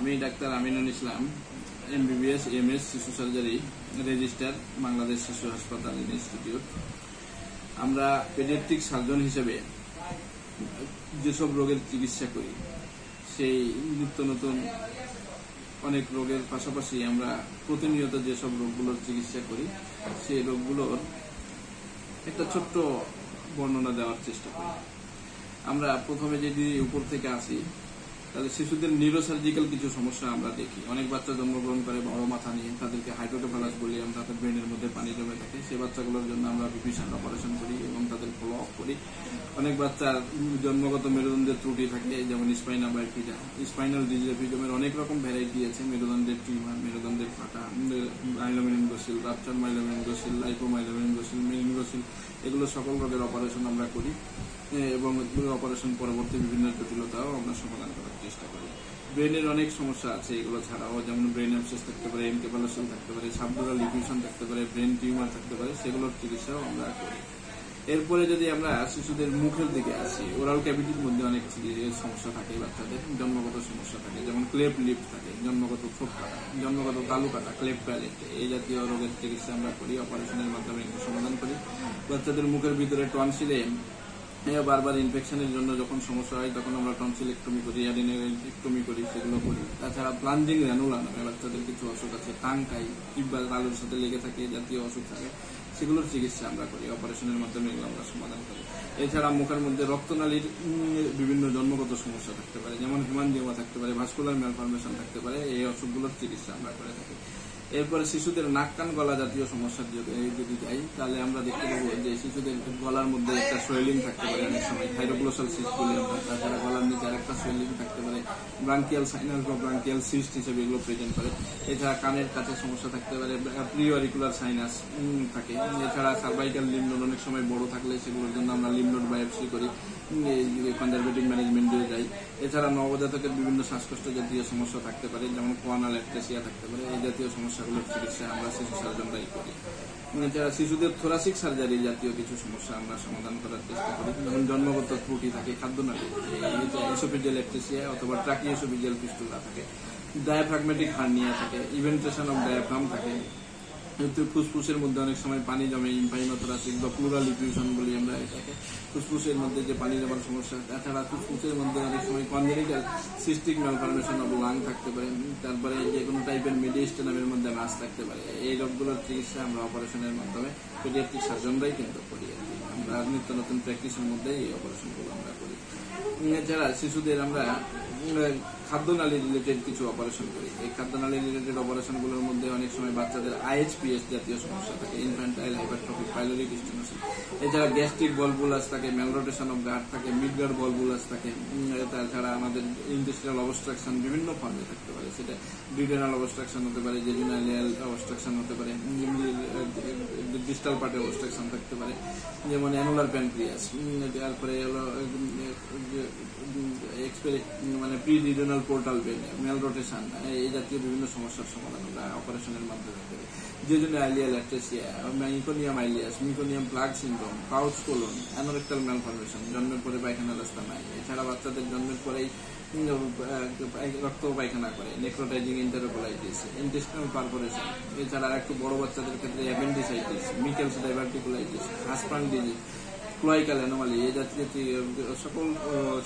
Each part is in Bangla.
আমি doctor Aminul Islam, MBBS MS শিশু সার্জারি রেজিস্ট্রার, বাংলাদেশ শিশু হাসপাতাল ইনস্টিটিউট। আমরা পেডিয়াট্রিক সার্জন হিসেবে যেসব রোগের চিকিৎসা করি, সেই নিত্য নতুন অনেক রোগের পাশাপাশি আমরা প্রতিনিয়ত যেসব রোগগুলোর চিকিৎসা করি, সেই রোগগুলোর একটা ছোট্ট বর্ণনা দেওয়ার চেষ্টা করি। আমরা প্রথমে যদি উপর থেকে আসি, তাহলে শিশুদের নিউরোসার্জিক্যাল কিছু সমস্যা আমরা দেখি। অনেক বাচ্চা জন্মগ্রহণ করে বড় মাথা নিয়ে, তাদেরকে হাইড্রোকেফালাস বলি আমরা, তাদের ব্রেনের মধ্যে পানি জমে থাকে। সেই বাচ্চাগুলোর জন্য আমরা ভিপিশন অপারেশন করি এবং তাদের ফলো আপ করি। অনেক বাচ্চার জন্মগত মেরুদণ্ডের ত্রুটি থাকে, যেমন স্পাইনা বাইফিডা, স্পাইনাল ডিজিটাফিডমের অনেক রকম ভ্যারাইটি আছে। মেরুদণ্ডের টিউমার, মেরুদণ্ডের ফাটা, মাইলোমেনিনগোসিল, রাপচার মাইলোমেনিনগোসিল, লাইপোমাইলোমেনিনগোসিল, মেনিনগোসিল, এগুলো সকল রোগের অপারেশন আমরা করি এবং অপারেশন পরবর্তী বিভিন্ন জটিলতাও আমরা সমাধান করার চেষ্টা করি। ব্রেনের অনেক সমস্যা আছে এগুলো ছাড়াও, যেমন ব্রেন অ্যাবসেস থাকতে পারে, এনকেফালোসিস থাকতে পারে, সাবডুরাল ডিফিউশন থাকতে পারে, ব্রেন টিউমার থাকতে পারে, সেগুলোর চিকিৎসাও আমরা করি। এরপরে যদি আমরা শিশুদের মুখের দিকে আসি, ওরাল ক্যাভিটির মধ্যে অনেক সমস্যা থাকে, বাচ্চাদের জন্মগত সমস্যা থাকে, যেমন ক্লেপ লিপ থাকে, জন্মগত ঠোঁট কাটা, জন্মগত তালু কাটা, ক্লেপ প্যালেট, এই জাতীয় রোগের চিকিৎসা আমরা করি, অপারেশনের মাধ্যমে সমাধান করি। বাচ্চাদের মুখের ভিতরে টনসিলে বারবার ইনফেকশনের জন্য যখন সমস্যা হয়, তখন আমরা টনসিলেক্টমি করি, অ্যাডিনোইডেক্টমি করি, সেগুলো করি। তাছাড়া প্লাঞ্জিং র্যানুলা নামে বাচ্চাদের কিছু অসুখ আছে, টাংকাই কিংবা তালুর সাথে লেগে থাকে, জাতীয় অসুখ থাকে, সেগুলোর চিকিৎসা আমরা করি, অপারেশনের মাধ্যমে এগুলো আমরা সমাধান করি। এছাড়া মুখের মধ্যে রক্তনালীর বিভিন্ন জন্মগত সমস্যা থাকতে পারে, যেমন হেমানজিওমা থাকতে পারে, ভাস্কুলার ম্যালফরমেশন থাকতে পারে, এই অসুখগুলোর চিকিৎসা আমরা করে থাকি। এরপরে শিশুদের নাক কান গলা জাতীয় সমস্যার যদি যাই, তাহলে আমরা দেখতে পাবো যে শিশুদের গলার মধ্যে একটা সোয়েলিং থাকতে পারে, অনেক সময় থাইরোগ্লোসাল সিস্ট বলি আমরা। তাছাড়া গলার নিচে আরেকটা সোয়েলিং থাকতে পারে, ব্রাঙ্কিয়াল সাইনাস বা ব্রাঙ্কিয়াল সিস্ট হিসেবে এগুলো প্রেজেন্ট করে। এছাড়া কানের কাছে সমস্যা থাকতে পারে, প্রিঅরিকুলার সাইনাস থাকে। এছাড়া সার্ভাইকাল লিম্ফ নোড অনেক সময় বড় থাকলে সেগুলোর জন্য আমরা লিম্ফ নোড বায়োপসি করি, কনজারভেটিভ ম্যানেজমেন্টে যাই। এছাড়া নবজাতকের বিভিন্ন শ্বাসকষ্ট জাতীয় সমস্যা থাকতে পারে, যেমন কোয়ানাল অ্যাট্রেসিয়া থাকতে পারে, এই জাতীয় সমস্যাগুলোর চিকিৎসা আমরা শিশু সার্জনরাই করি। এছাড়া শিশুদের থোরাসিক সার্জারি জাতীয় কিছু সমস্যা আমরা সমাধান করার চেষ্টা করি, যেমন জন্মগত ত্রুটি থাকে খাদ্যনালী, এসোফেজিয়াল অ্যাট্রেসিয়া অথবা ট্রাকিওসোফেজিয়াল ফিস্টুলা থাকে, ডায়াফ্রাগমেটিক হার্নিয়া থাকে, ইভেন্টেশন অফ ডায়াফ্রাম থাকে, ফুসফুসের মধ্যে অনেক সময় পানি জমে, ইম্পাইনোথোরাসিক বা প্লুরাল ইফিউশন বলি আমরা এটাকে, ফুসফুসের মধ্যে যে পানি জমার সমস্যা। তাছাড়া ফুসফুসের মধ্যে অনেক সময় congenital cystic malformation of lung থাকতে পারে, তারপরে যে কোনো টাইপের মিডিয়েস্টেনামের মধ্যে মাছ থাকতে পারে। এই রোগগুলোর চিকিৎসা আমরা অপারেশনের মাধ্যমে পেডিয়াট্রিক সার্জনরাই কিন্তু করি। আমরা নিত্য নতুন প্র্যাকটিসের মধ্যে এই অপারেশনগুলো আমরা করি। এছাড়া শিশুদের আমরা খাদ্যনালী রিলেটেড কিছু অপারেশন করি। এই খাদ্যনালী রিলেটেড অপারেশনগুলোর মধ্যে অনেক সময় বাচ্চাদের IHPS জাতীয় সমস্যা থাকে, ইনফ্যান্টাইল হাইপারট্রফিক পাইলোরিক স্টেনোসিস। এছাড়া গ্যাস্ট্রিক বলবুলাস থাকে, ম্যালরোটেশন অফ গাট থাকে, মিডগার্ড বলবুলাস থাকে। তাছাড়া আমাদের ইন্টেস্টিনাল অবস্ট্রাকশন বিভিন্ন ফর্মে থাকতে পারে, সেটা ডিউডেনাল অবস্ট্রাকশন হতে পারে, জেজুনাল অবস্ট্রাকশন হতে পারে, ডিস্টাল পার্টে অবস্ট্রাকশন থাকতে পারে, যেমন অ্যানুলার প্যানক্রিয়াস। তারপরে মানে প্রিডিউডেনাল পোর্টাল ভেন, ম্যালরোটেশন, এই জাতীয় বিভিন্ন সমস্যার সমাধান আমরা অপারেশনের মাধ্যমে করি। যেজন্য ileal atresia, meconium ileus, meconium plug syndrome, pouch colon, anorectal malformation, জন্মের পরে পায়খানার রাস্তা নাই। এছাড়া বাচ্চাদের জন্মের পরেই রক্ত পায়খানা করে, নেক্রোটাইজিং এন্টেরোকোলাইটিস, ইন্টেস্টিনাল পারফোরেশন। এছাড়া একটু বড় বাচ্চাদের ক্ষেত্রে অ্যাপেন্ডিসাইটিস, মিকেলস ডাইভার্টিকুলাইটিস, হাসপান ডিজিজ, ক্লোয়াইকাল অ্যানোমালি, এই জাতীয় সকল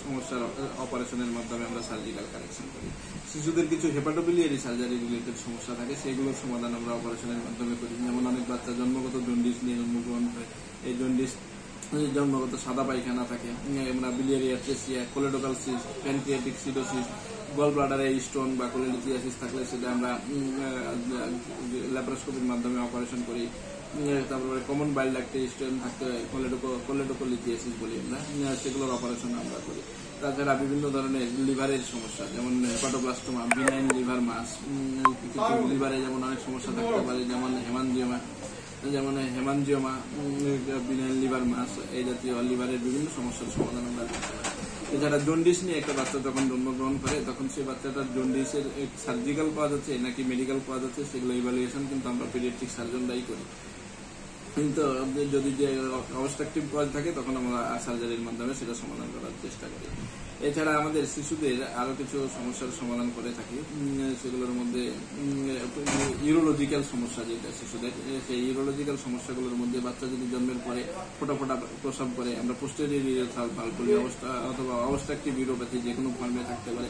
সমস্যার অপারেশনের মাধ্যমে আমরা সার্জিক্যাল কারেকশন করি। শিশুদের কিছু হেপাটোবিলিয়ারি সার্জারি রিলেটেড সমস্যা থাকে, সেগুলোর সমাধান আমরা অপারেশনের মাধ্যমে করি। যেমন অনেক বাচ্চা জন্মগত জন্ডিস নিয়ে জন্মগ্রহণ করে, এই জন্ডিস জন্মগত সাদা পায়খানা থাকে, আমরা বিলিয়ারি অ্যাট্রেসিয়া, কোলেডোকাল সিস্ট, প্যানক্রিয়াটিক সিডোসিস, গল ব্লাডারে স্টোন বা কোলেলিথিয়াসিস থাকলে সেটা আমরা ল্যাপারোস্কোপির মাধ্যমে অপারেশন করি। তারপরে কমন বাইল ডাক্টে স্টোন থাকতে কোলেডোকোলিথিয়াসিস বলি আমরা, সেগুলোর অপারেশন আমরা করি। তাছাড়া বিভিন্ন ধরনের লিভারের সমস্যা, যেমন হেপাটোব্লাস্টোমা, বিনাইন লিভার মাস, লিভারে যেমন অনেক সমস্যা থাকতে পারে, যেমন হেমানজিওমা, বিনাইন লিভার মাস, এই জাতীয় লিভারের বিভিন্ন সমস্যার সমাধান আমরা করতে পারি। এছাড়া জন্ডিস নিয়ে একটা বাচ্চা যখন জন্মগ্রহণ করে, তখন সেই বাচ্চাটার জন্ডিসের সার্জিক্যাল কজ আছে নাকি মেডিকেল কজ আছে, সেগুলো ইভ্যালুয়েশন কিন্তু আমরা পেডিয়াট্রিক সার্জনরাই করি। কিন্তু যদি যে অবস্ট্রাকটিভ কজ থাকে, তখন আমরা সার্জারির মাধ্যমে সেটা সমাধান করার চেষ্টা করি। এছাড়া আমাদের শিশুদের আরো কিছু সমস্যার সমাধান করে থাকি। সেগুলোর মধ্যে ইউরোলজিক্যাল সমস্যা যেটা শিশুদের, সেই ইউরোলজিক্যাল সমস্যাগুলোর মধ্যে বাচ্চা যদি জন্মের পরে ফোটা ফোটা প্রস্রাব করে, আমরা পোস্টেরিয়র ইউরেথ্রাল ভালভ বলি, অবস্থা অথবা অবস্ট্রাকটিভ ইউরোপ্যাথি যে কোনো ফর্মে থাকতে পারে,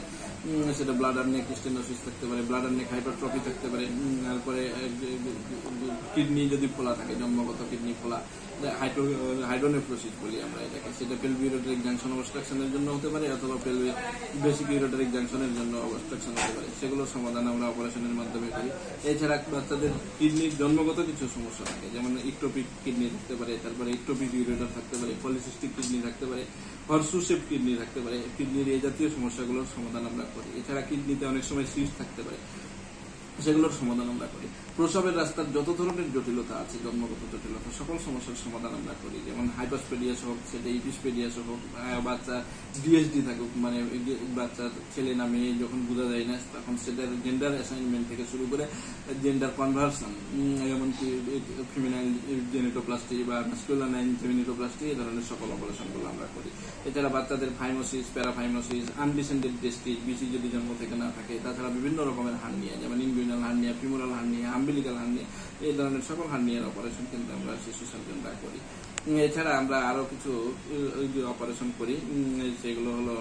সেটা ব্লাডার নেক স্টেনোসিস থাকতে পারে, ব্লাডার নেক হাইপারট্রফি থাকতে পারে, তারপরে কিডনি যদি ফোলা থাকে, জন্মগত কিডনি ফোলা, হাইড্রোনেফ্রোসিস বলি আমরা এটাকে, সেটা পেলভিক ইউরেটারিক জাংশন অবস্ট্রাকশনের জন্য হতে পারে অথবা পেলভিক বেসিক ইউরেটারিক জাংশনের জন্য অবস্ট্রাকশন হতে পারে। সেগুলোর সমাধান আমরা অপারেশনের মাধ্যমে করি। এছাড়া বাচ্চাদের কিডনির জন্মগত কিছু সমস্যা থাকে, যেমন ইক্টোপিক কিডনি থাকতে পারে, তারপরে ইক্টোপিক ইউরেটার থাকতে পারে, পলিসিস্টিক কিডনি থাকতে পারে, হর্সু শেপ কিডনি থাকতে পারে। কিডনির এই জাতীয় সমস্যাগুলোর সমাধান আমরা করি। এছাড়া কিডনিতে অনেক সময় সিস্ট থাকতে পারে, সেগুলোর সমাধান আমরা করি। প্রসবের রাস্তার যত ধরনের জটিলতা আছে, জন্মগত জটিলতা, সকল সমস্যার সমাধান আমরা করি। যেমন হাইপাসপেডিয়াস হোক, সেটা ইপিসপেডিয়াস হোক, বাচ্চা ডিএসডি থাকুক, মানে বাচ্চা ছেলে না মেয়ে যখন বোঝা যায় না, তখন সেটার জেন্ডার অ্যাসাইনমেন্ট থেকে শুরু করে জেন্ডার কনভার্সন, এমনকি ফিমেনাইল জেনেটোপ্লাস্টি বা ম্যাসকুলাইন জেনেটোপ্লাস্টি, এই ধরনের সকল অপারেশনগুলো আমরা করি। এছাড়া বাচ্চাদের ফাইমোসিস, প্যারাফাইমোসিস, আনডিসেন্ডেড টেস্টিস, বিসি যদি জন্ম থেকে না থাকে, তাছাড়া বিভিন্ন রকমের হার্নিয়া, যেমন inguinal hernia, femoral hernia, umbilical hernia, এই ধরনের সকল হার্নিয়ার অপারেশন কিন্তু আমরা শিশু সার্জনরা করি। এছাড়া আমরা আরো কিছু অপারেশন করি, সেগুলো হলো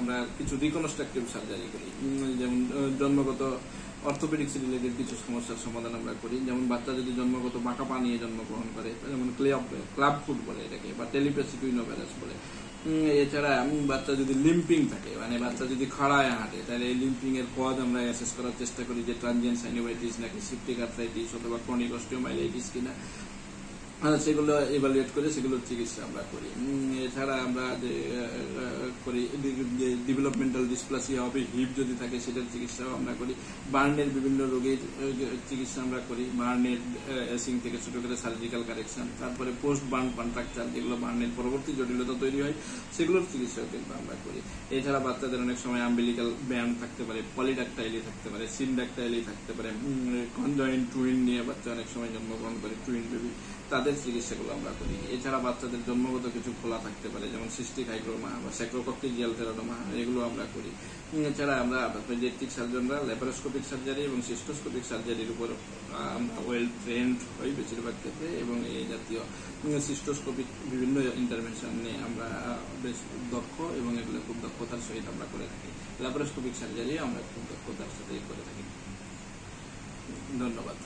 আমরা কিছু রিকনস্ট্রাকটিভ সার্জারি করি, যেমন জন্মগত অর্থোপেডিক্স রিলেটেড কিছু সমস্যার সমাধান আমরা করি। যেমন বাচ্চা যদি জন্মগত বাঁকা পা নিয়ে জন্মগ্রহণ করে, যেমন ক্লাব ফুট বলে এটাকে, বা টেলিপ্যাথিক ইউনোভ্যারাস বলে। এছাড়া বাচ্চা যদি লিম্পিং থাকে, মানে বাচ্চা যদি খাড়ায় হাঁটে, তাহলে এই লিম্পিং এর কজ আমরা অ্যাসেস করার চেষ্টা করি যে ট্রানজিয়েন্ট সাইনোভাইটিস নাকি সিপটিক আর্থ্রাইটিস অথবা ক্রনিক অস্টিওমাইলাইটিস কিনা, সেগুলো ইভালুয়েট করে সেগুলোর চিকিৎসা আমরা করি। এছাড়া আমরা যে করি ডেভেলপমেন্টাল ডিসপ্লাসিয়া হবে, হিপ যদি থাকে সেটার চিকিৎসাও আমরা করি। বার্নের বিভিন্ন রোগের চিকিৎসা আমরা করি, বার্নের এসিং থেকে শুরু করে সার্জিক্যাল কারেকশন, তারপরে পোস্ট বার্ন কন্ট্রাকচার, যেগুলো বার্নের পরবর্তী জটিলতা তৈরি হয়, সেগুলোর চিকিৎসাও কিন্তু আমরা করি। এছাড়া বাচ্চাদের অনেক সময় আম্বিলিক্যাল ব্যান্ড থাকতে পারে, পলিডাক্টাইলি থাকতে পারে, সিনডাক্টাইলি থাকতে পারে, কনজয়েন্ট টুইন নিয়ে বাচ্চা অনেক সময় জন্মগ্রহণ করে, টুইন বেবি, তাদের চিকিৎসাগুলো আমরা করি। এছাড়া বাচ্চাদের জন্মগত কিছু খোলা থাকতে পারে, যেমন সিস্টিক হাইগ্রোমা বা স্যাক্রোকক্টিজিয়াল টেরাডোমা, এগুলো আমরা করি। এছাড়া আমরা পেডিয়াট্রিক সার্জনরা ল্যাপারোস্কোপিক সার্জারি এবং সিস্টোস্কোপিক সার্জারির উপর আমরা ওয়েল ট্রেন্ড হই বেশিরভাগ ক্ষেত্রে, এবং এই জাতীয় সিস্টোস্কোপিক বিভিন্ন ইন্টারভেনশন নিয়ে আমরা বেশ দক্ষ, এবং এগুলো খুব দক্ষতার সহিত আমরা করে থাকি। ল্যাপারোস্কোপিক সার্জারি আমরা খুব দক্ষতার সাথে করে থাকি। ধন্যবাদ।